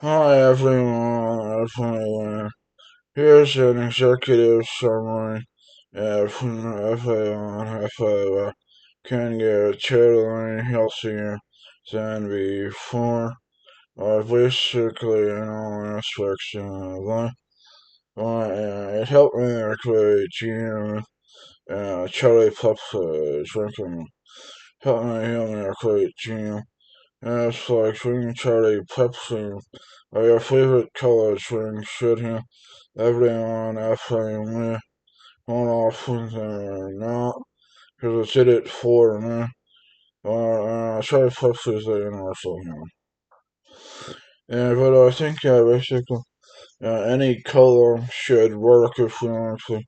Hi everyone. Here's an executive summary from FA on FA can get totally healthier than before. Basically, in all aspects of life. It helped me create gym, cherrypepsi drinking. Helped me create gym. And it's like drinking cherrypepsi. Your favorite color drink should have everyone after me. More often than not, because it did it for me. Try Pepsi is the universal human. Yeah, but I think basically any color should work if we want to.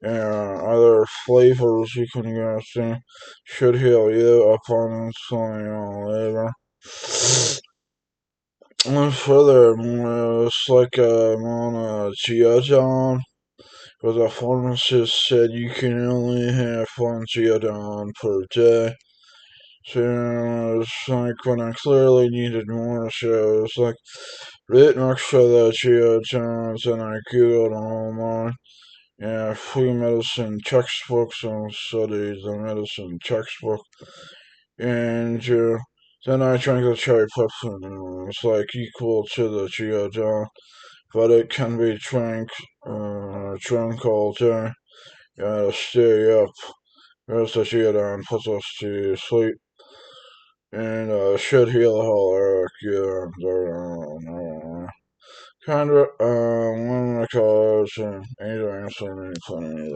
Other flavors you can get should heal you upon insulin later. And furthermore, it's like I'm on a geodon, but the pharmacist said you can only have one geodon per day. So it's like when I clearly needed more, so it's like right next to the geodons, and I googled online. Yeah, free medicine textbooks and studied the medicine textbook. And then I drank the cherry Pepsi, and it's like equal to the geodon, but it can be drunk all day. You gotta stay up. Whereas the geodon puts us to sleep, and should heal the whole Eric, kind of, one of my college, and anything, so many plenty.